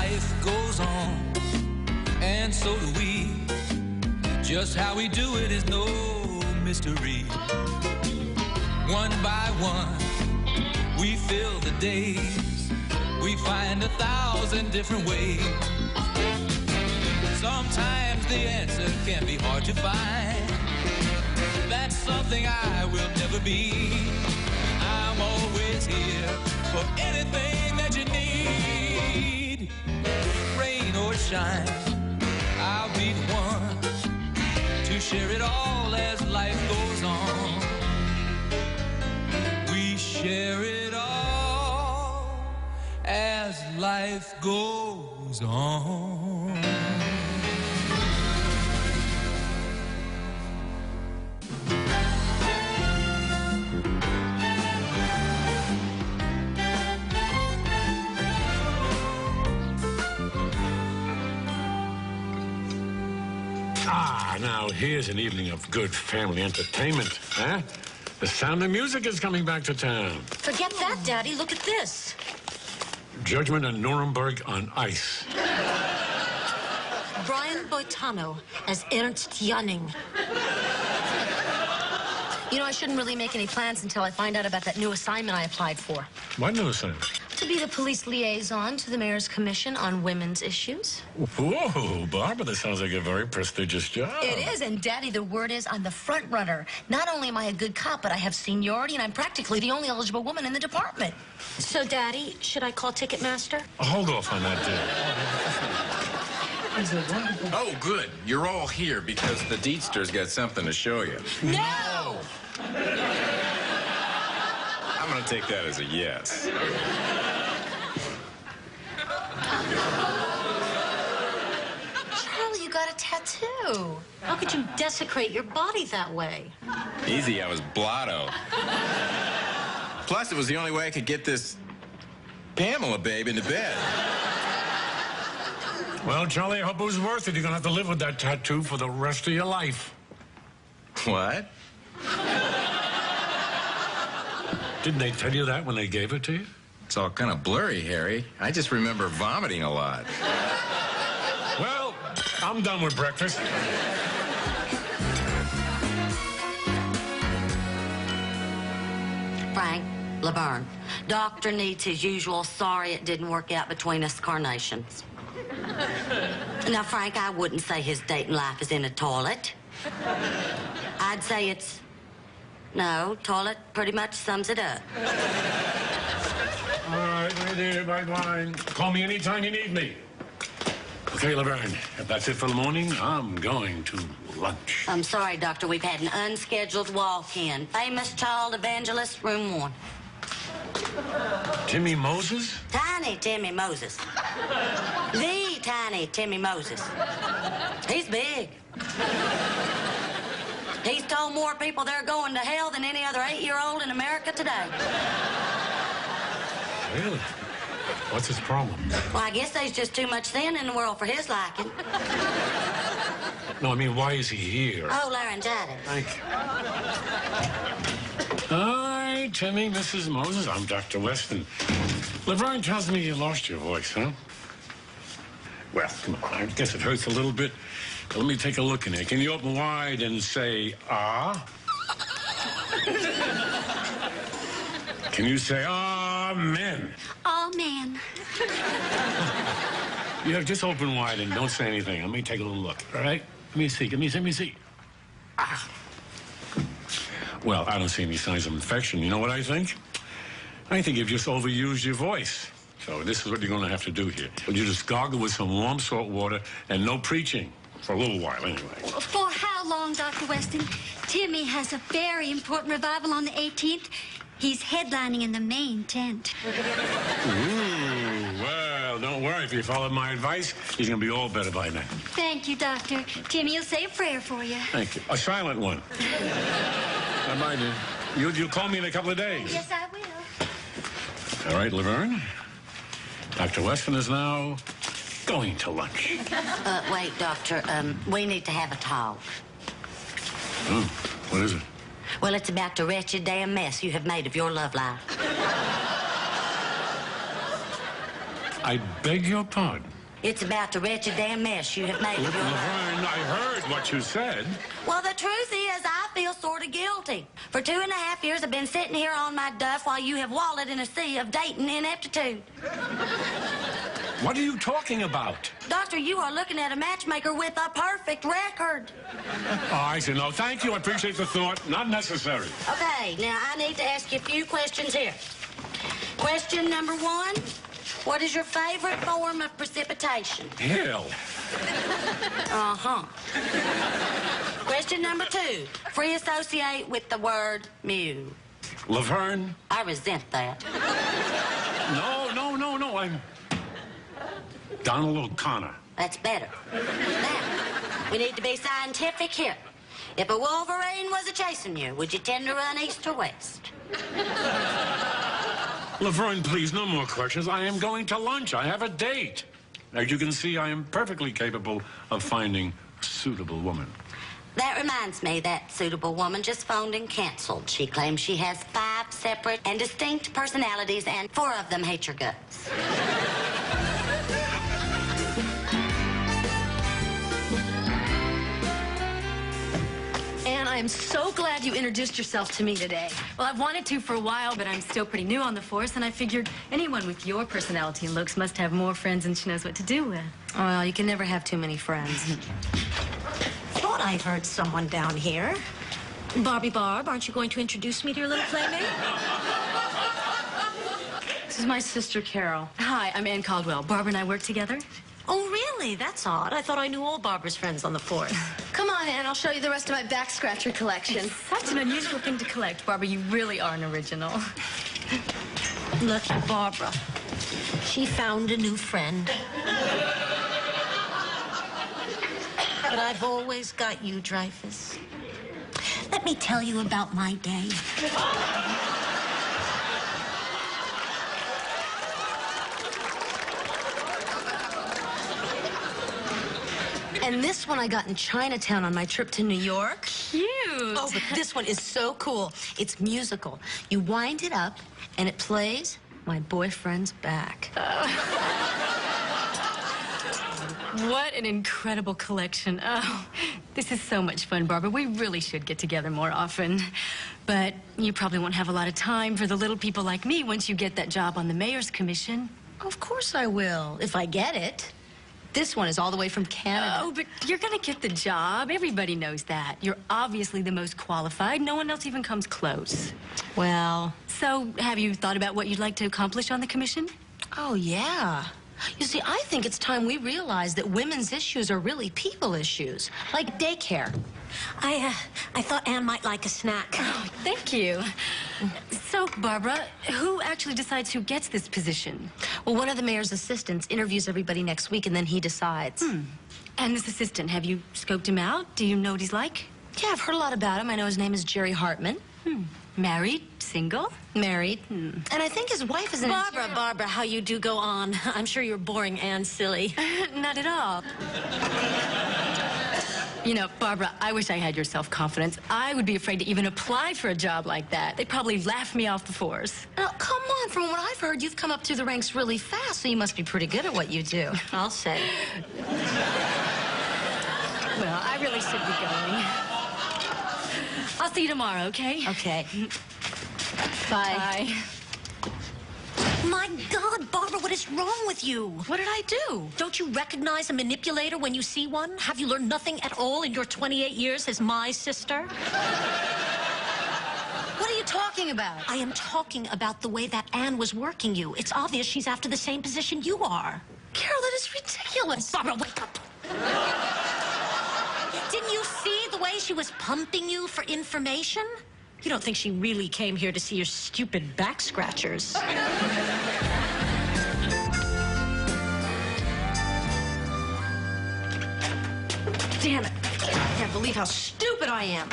Life goes on, and so do we. Just how we do it is no mystery. One by one, we fill the days. We find 1,000 different ways. Sometimes the answer can be hard to find. That's something I will never be. I'm always here for anything that you need. Rain or shine, I'll be the one to share it all as life goes on. We share it all as life goes on. Now here's an evening of good family entertainment, huh? The Sound of Music is coming back to town. Forget that, Daddy. Look at this. Judgment in Nuremberg on ice. Brian Boitano as Ernst Janning. You know, I shouldn't really make any plans until I find out about that new assignment I applied for. What new assignment? To be the police liaison to the Mayor's Commission on Women's Issues. Whoa, Barbara, that sounds like a very prestigious job. It is, and Daddy, the word is I'm the front runner. Not only am I a good cop, but I have seniority, and I'm practically the only eligible woman in the department. So, Daddy, should I call Ticketmaster? Hold off on that, deal. Oh, good. You're all here because the Deedster's got something to show you. No! I'm going to take that as a yes. Charlie, you got a tattoo. How could you desecrate your body that way? Easy, I was blotto. Plus, it was the only way I could get this Pamela babe into bed. Well, Charlie, I hope it was worth it. You're going to have to live with that tattoo for the rest of your life. What? Didn't they tell you that when they gave it to you? It's all kind of blurry, Harry. I just remember vomiting a lot. Well, I'm done with breakfast. Frank, Laverne, Doctor needs his usual sorry it didn't work out between us carnations. Now, Frank, I wouldn't say his dating life is in a toilet. I'd say it's... No, toilet pretty much sums it up. All right, right there, bye-bye. Call me anytime you need me. Okay, Laverne, if that's it for the morning, I'm going to lunch. I'm sorry, Doctor. We've had an unscheduled walk-in. Famous child evangelist, room 1. Timmy Moses? Tiny Timmy Moses. The tiny Timmy Moses. He's big. He's told more people they're going to hell than any other 8-year-old in America today. Really? What's his problem? Well, I guess there's just too much sin in the world for his liking. No, I mean, why is he here? Oh, laryngitis. Thank you. Hi, Timmy, Mrs. Moses. I'm Dr. Weston. Laverne tells me you lost your voice, huh? Well, come on, I guess it hurts a little bit. But let me take a look in there. Can you open wide and say, ah? Can you say, amen? Amen. Yeah, just open wide and don't say anything. Let me take a little look, all right? Let me see, let me see. Ah. Well, I don't see any signs of infection. You know what I think? I think you've just overused your voice. So this is what you're going to have to do here. You just gargle with some warm salt water and no preaching. For a little while, anyway. For how long, Dr. Weston? Timmy has a very important revival on the 18th. He's headlining in the main tent. Ooh, well, don't worry. If you follow my advice, he's going to be all better by then. Thank you, Doctor. Timmy will say a prayer for you. Thank you. A silent one. Bye-bye, dear. You'll call me in a couple of days. Yes, I will. All right, Laverne. Dr. Weston is now going to lunch. Wait, Doctor. We need to have a talk. Oh, what is it? Well, it's about the wretched damn mess you have made of your love life. I beg your pardon. It's about the wretched damn mess you have made of your life. Laverne, I heard what you said. Well, the truth is, I feel sort of guilty. For 2.5 years, I've been sitting here on my duff while you have wallowed in a sea of dating ineptitude. What are you talking about? Doctor, you are looking at a matchmaker with a perfect record. Oh, I see. No, thank you. I appreciate the thought. Not necessary. Okay, now I need to ask you a few questions here. Question number 1. What is your favorite form of precipitation? Hell. Uh-huh. Question number 2. Free associate with the word mew. Laverne? I resent that. No. I'm Donald O'Connor. That's better. Now, we need to be scientific here. If a wolverine was a-chasing you, would you tend to run east or west? Laverne, please, no more questions. I am going to lunch. I have a date. As you can see, I am perfectly capable of finding a suitable woman. That reminds me, that suitable woman just phoned and canceled. She claims she has 5 separate and distinct personalities, and 4 of them hate your guts. Anne, I am so glad you introduced yourself to me today. Well, I've wanted to for a while, but I'm still pretty new on the force, and I figured anyone with your personality and looks must have more friends than she knows what to do with. Well, you can never have too many friends. Thought I heard someone down here. Barbie Barb, aren't you going to introduce me to your little playmate? This is my sister, Carol. Hi, I'm Ann Caldwell. Barbara and I work together. Oh, really? That's odd. I thought I knew all Barbara's friends on the force. Come on, Ann. I'll show you the rest of my back scratcher collection. Such an unusual thing to collect. Barbara, you really are an original. Lucky Barbara. She found a new friend. But I've always got you, Dreyfus. Let me tell you about my day. And this one I got in Chinatown on my trip to New York. Cute. Oh, but this one is so cool. It's musical. You wind it up, and it plays My Boyfriend's Back. What an incredible collection. Oh, this is so much fun, Barbara. We really should get together more often. But you probably won't have a lot of time for the little people like me once you get that job on the mayor's commission. Of course I will, if I get it. This one is all the way from Canada. Oh, but you're gonna get the job. Everybody knows that. You're obviously the most qualified. No one else even comes close. Well, So, have you thought about what you'd like to accomplish on the commission? oh, yeah. You see, I think it's time we realize that women's issues are really people issues, like daycare. I thought Anne might like a snack. Oh, thank you. So, Barbara, who actually decides who gets this position? Well, one of the mayor's assistants interviews everybody next week, and then he decides. And this assistant, have you scoped him out? Do you know what he's like? Yeah, I've heard a lot about him. I know his name is Jerry Hartman. Married? Single? Married. And I think his wife is an Barbara, how you do go on. I'm sure you're boring Anne silly. Not at all. You know, Barbara, I wish I had your self-confidence. I would be afraid to even apply for a job like that. They'd probably laugh me off the force. Now, come on. From what I've heard, you've come up through the ranks really fast, so you must be pretty good at what you do. I'll say. Well, I really should be going. I'll see you tomorrow, okay? Okay. Bye. Bye. My God, Barbara, what is wrong with you? What did I do? Don't you recognize a manipulator when you see one? Have you learned nothing at all in your 28 years as my sister? What are you talking about? I am talking about the way that Anne was working you. It's obvious she's after the same position you are. Carol, that is ridiculous. Barbara, wake up. Didn't you see the way she was pumping you for information? You don't think she really came here to see your stupid back scratchers? Damn it. I can't believe how stupid I am.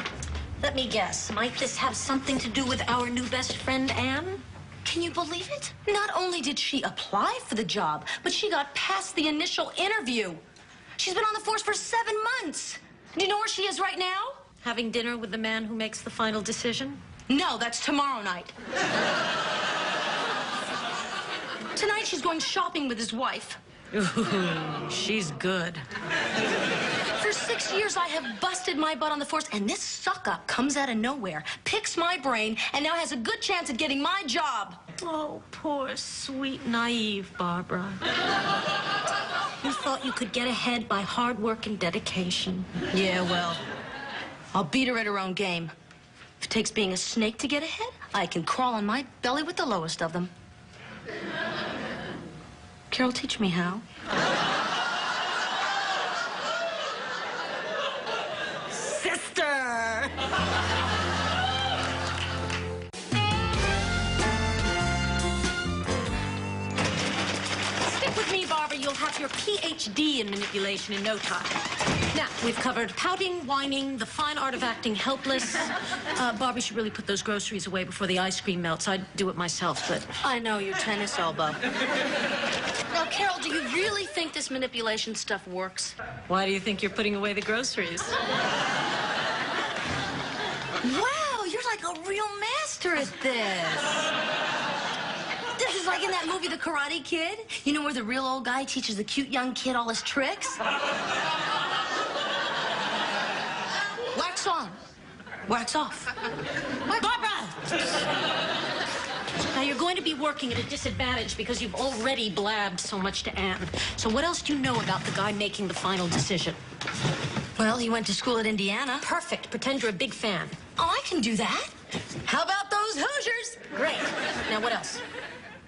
Let me guess. Might this have something to do with our new best friend, Anne? Can you believe it? Not only did she apply for the job, but she got past the initial interview. She's been on the force for 7 months. Do you know where she is right now? Having dinner with the man who makes the final decision? No, that's tomorrow night. Tonight she's going shopping with his wife. Ooh, she's good. For 6 years, I have busted my butt on the force, and this suck-up comes out of nowhere, picks my brain, and now has a good chance at getting my job. Oh, poor, sweet, naive Barbara. You thought you could get ahead by hard work and dedication. Yeah, well, I'll beat her at her own game. If it takes being a snake to get ahead, I can crawl on my belly with the lowest of them. Carol, teach me how. Sister! Stick with me, Barbara. You'll have your PhD in manipulation in no time. Now, we've covered pouting, whining, the fine art of acting helpless. Barbara should really put those groceries away before the ice cream melts. I'd do it myself, but... I know your tennis elbow. Now, Carol, do you really think this manipulation stuff works? Why do you think you're putting away the groceries? Wow, you're like a real master at this. This is like in that movie, The Karate Kid. You know where the real old guy teaches the cute young kid all his tricks? Wax on. Wax off. Barbara! Now, you're going to be working at a disadvantage because you've already blabbed so much to Anne. So what else do you know about the guy making the final decision? Well, he went to school at Indiana. Perfect. Pretend you're a big fan. Oh, I can do that. How about those Hoosiers? Great. Now, what else?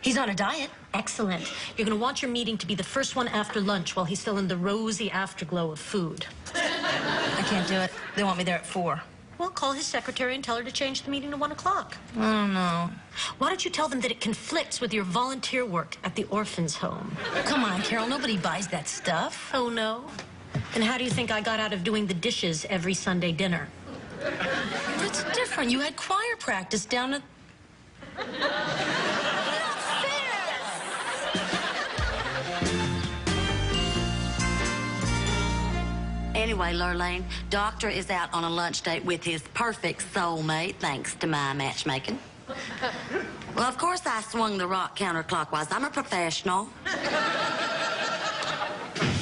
He's on a diet. Excellent. You're going to want your meeting to be the first one after lunch while he's still in the rosy afterglow of food. I can't do it. They want me there at 4. Well, call his secretary and tell her to change the meeting to 1 o'clock. I don't know. Why don't you tell them that it conflicts with your volunteer work at the orphan's home? Come on, Carol. Nobody buys that stuff. Oh, no? And how do you think I got out of doing the dishes every Sunday dinner? That's different. You had choir practice down at... Anyway, Lurlane, Doctor is out on a lunch date with his perfect soulmate, thanks to my matchmaking. Well, of course I swung the rock counterclockwise. I'm a professional.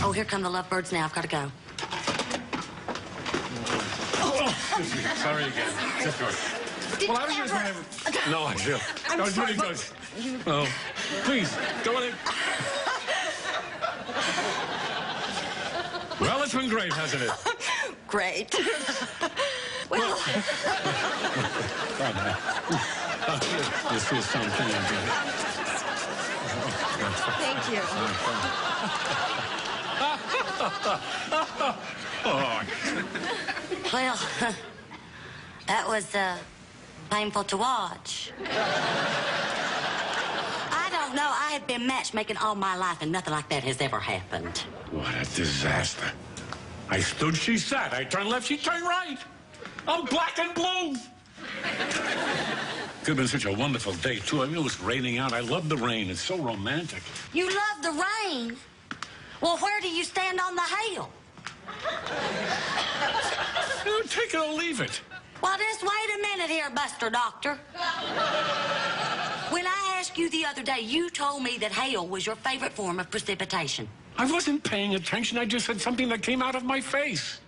Oh, here come the lovebirds now. I've got to go. Excuse me. Sorry again. Just go. Well, I was just trying to... No, I feel. That was really good. Oh, please, go ahead. Well, it's been great, hasn't it? Great. Well... This is something. Thank you. Well, that was painful to watch. I don't know. I have been matchmaking all my life, and nothing like that has ever happened. What a disaster. I stood, she sat. I turned left, she turned right. I'm black and blue. Could have been such a wonderful day, too. I mean, it was raining out. I love the rain. It's so romantic. You love the rain? Well, where do you stand on the hail? Take it or leave it. Well, just wait a minute here, Buster Doctor. When I asked you the other day, you told me that hail was your favorite form of precipitation. I wasn't paying attention. I just said something that came out of my face.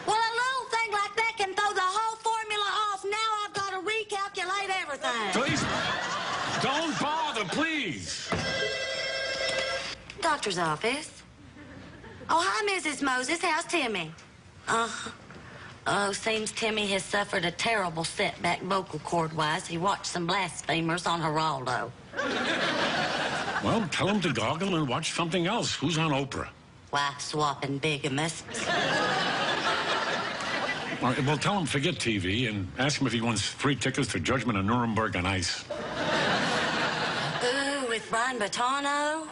Well, a little thing like that can throw the whole formula off. Now I've got to recalculate everything. Please, don't bother, please. Doctor's office. Oh, hi, Mrs. Moses. How's Timmy? Oh, seems Timmy has suffered a terrible setback vocal cord-wise. He watched some blasphemers on Geraldo. Well, tell him to goggle and watch something else. Who's on Oprah? Wife-swapping bigamists. All right, well, tell him forget TV and ask him if he wants free tickets to Judgment of Nuremberg on ice. Ooh, with Brian Boitano?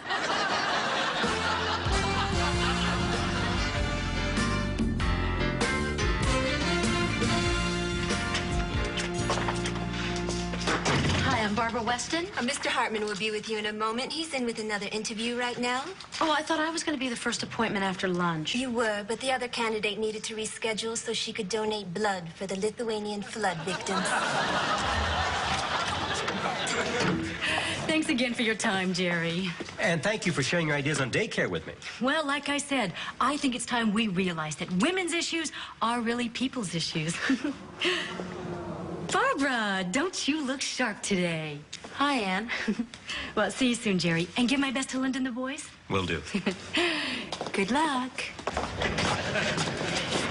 I'm Barbara Weston. Mr. Hartman will be with you in a moment. He's in with another interview right now. Oh, I thought I was going to be the first appointment after lunch. You were, but the other candidate needed to reschedule so she could donate blood for the Lithuanian flood victims. Thanks again for your time, Jerry. And thank you for sharing your ideas on daycare with me. Well, like I said, I think it's time we realize that women's issues are really people's issues. Barbara, don't you look sharp today? Hi, Anne. Well, see you soon, Jerry. And give my best to Linda and the boys. Will do. Good luck.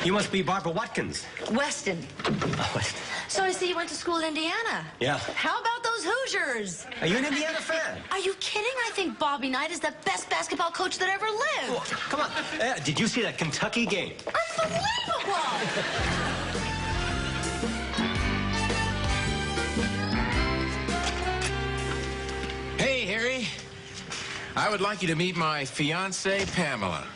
You must be Barbara Watkins. Weston. Oh, Weston. So I see you went to school in Indiana. Yeah. How about those Hoosiers? Are you an Indiana fan? Are you kidding? I think Bobby Knight is the best basketball coach that ever lived. Oh, come on. Did you see that Kentucky game? Unbelievable! Hey, Harry. I would like you to meet my fiancée, Pamela.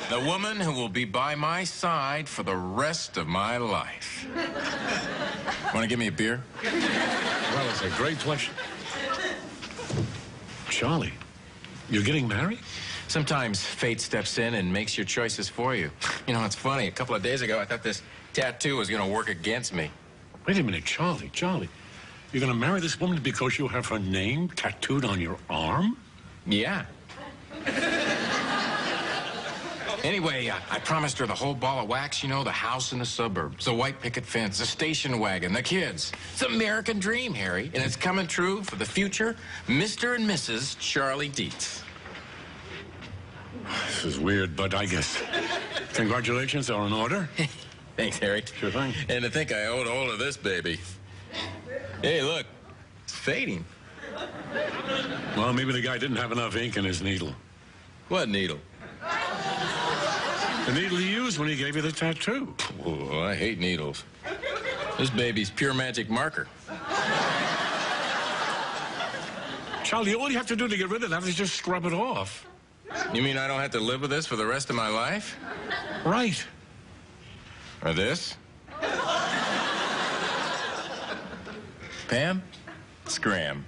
The woman who will be by my side for the rest of my life. Want to give me a beer? Well, it's a great pleasure. Charlie, you're getting married? Sometimes fate steps in and makes your choices for you. You know, it's funny. A couple of days ago, I thought this tattoo was going to work against me. Wait a minute, Charlie. You're going to marry this woman because you have her name tattooed on your arm? Yeah. Anyway, I promised her the whole ball of wax, you know, the house in the suburbs, the white picket fence, the station wagon, the kids. It's an American dream, Harry, and it's coming true for the future Mr. and Mrs. Charlie Dietz. This is weird, but I guess congratulations are in order. Thanks, Harry. Sure thing. And to think I owed all of this, baby. Hey, look, it's fading. Well, maybe the guy didn't have enough ink in his needle. What needle? The needle he used when he gave you the tattoo. Oh, I hate needles. This baby's pure magic marker. Charlie, all you have to do to get rid of that is just scrub it off. You mean I don't have to live with this for the rest of my life? Right. Or this? Pam? Scram.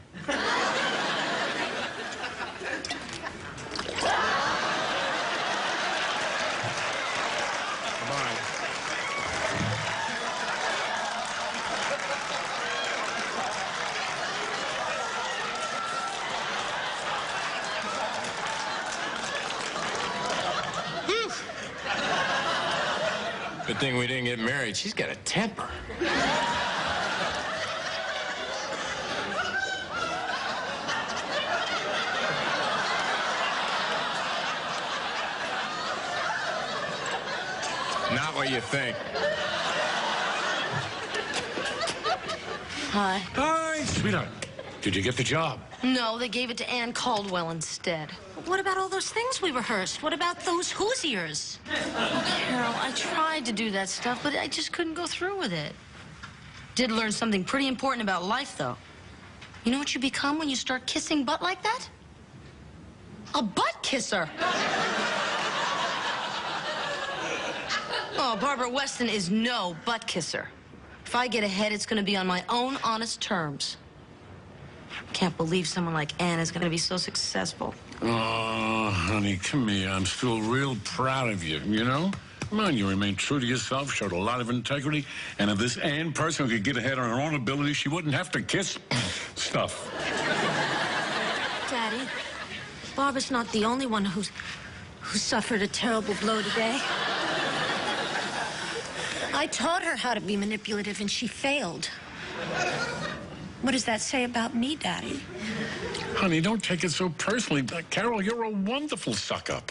Good thing we didn't get married. She's got a temper. Not what you think. Hi. Hi, sweetheart. Did you get the job? No, they gave it to Ann Caldwell instead. What about all those things we rehearsed? What about those Hoosiers? Carol, I tried to do that stuff, but I just couldn't go through with it. Did learn something pretty important about life, though. You know what you become when you start kissing butt like that? A butt kisser. Oh, Barbara Weston is no butt kisser. If I get ahead, it's going to be on my own honest terms. Can't believe someone like Ann is going to be so successful. Oh, honey, come here. I'm still real proud of you, you know? Come on, you remain true to yourself, showed a lot of integrity, and if this Ann person could get ahead on her own ability, she wouldn't have to kiss stuff. Daddy, Barbara's not the only one who suffered a terrible blow today. I taught her how to be manipulative, and she failed. What does that say about me, Daddy? Honey, don't take it so personally. Carol, you're a wonderful suck-up.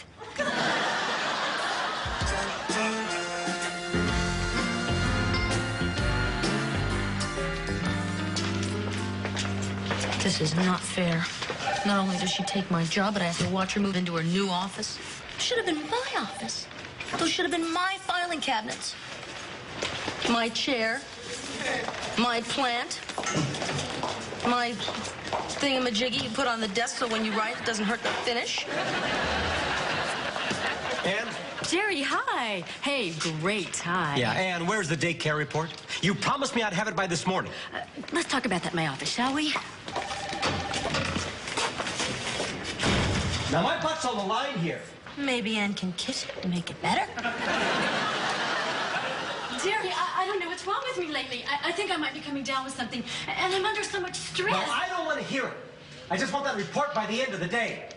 This is not fair. Not only does she take my job, but I have to watch her move into her new office. Should have been my office. Those should have been my filing cabinets. My chair. My plant. My thingamajiggy you put on the desk so when you write it doesn't hurt the finish. Ann? Jerry, hi. Hey, great. Hi. Yeah, Ann, where's the daycare report? You promised me I'd have it by this morning. Let's talk about that in my office, shall we? Now, my butt's on the line here. Maybe Ann can kiss it to make it better. Jerry, I don't know what's wrong with me lately. I think I might be coming down with something, and I'm under so much stress. Well, I don't want to hear it. I just want that report by the end of the day.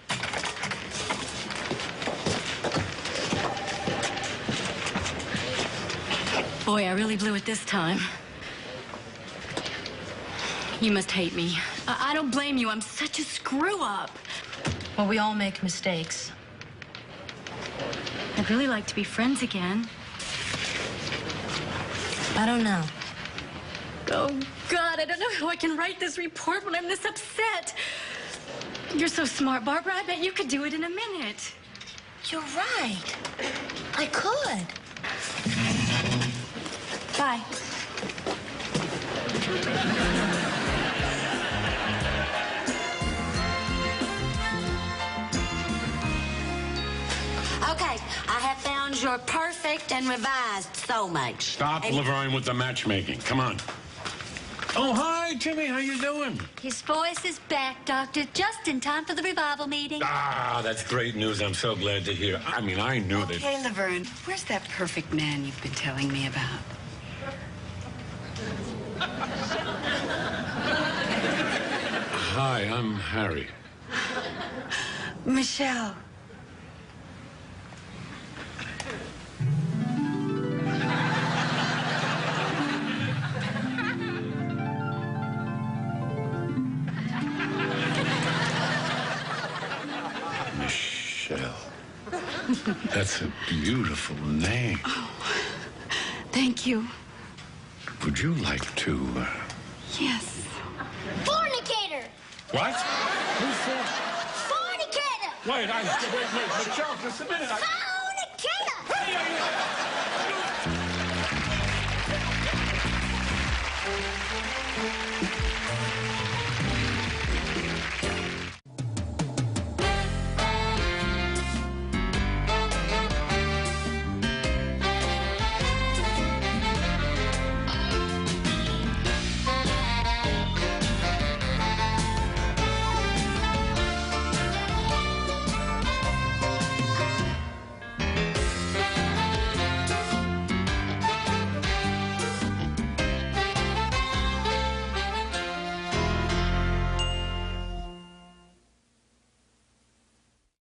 Boy, I really blew it this time. You must hate me. I don't blame you. I'm such a screw-up. Well, we all make mistakes. I'd really like to be friends again. I don't know. Oh, God, I don't know how I can write this report when I'm this upset. You're so smart, Barbara. I bet you could do it in a minute. You're right. I could. Bye. Okay, I have found your perfect and revised soulmate. Stop, Laverne, with the matchmaking. Come on. Oh, hi, Jimmy. How you doing? His voice is back, Doctor, just in time for the revival meeting. Ah, that's great news. I'm so glad to hear. I mean, I knew that. Hey, Laverne, where's that perfect man you've been telling me about? Hi, I'm Harry. Michelle. Michelle. That's a beautiful name. Oh, thank you. Would you like to, Yes. Fornicator! What? Who's that? Fornicator! Wait, Michelle, just a minute. Fornicator! Hey,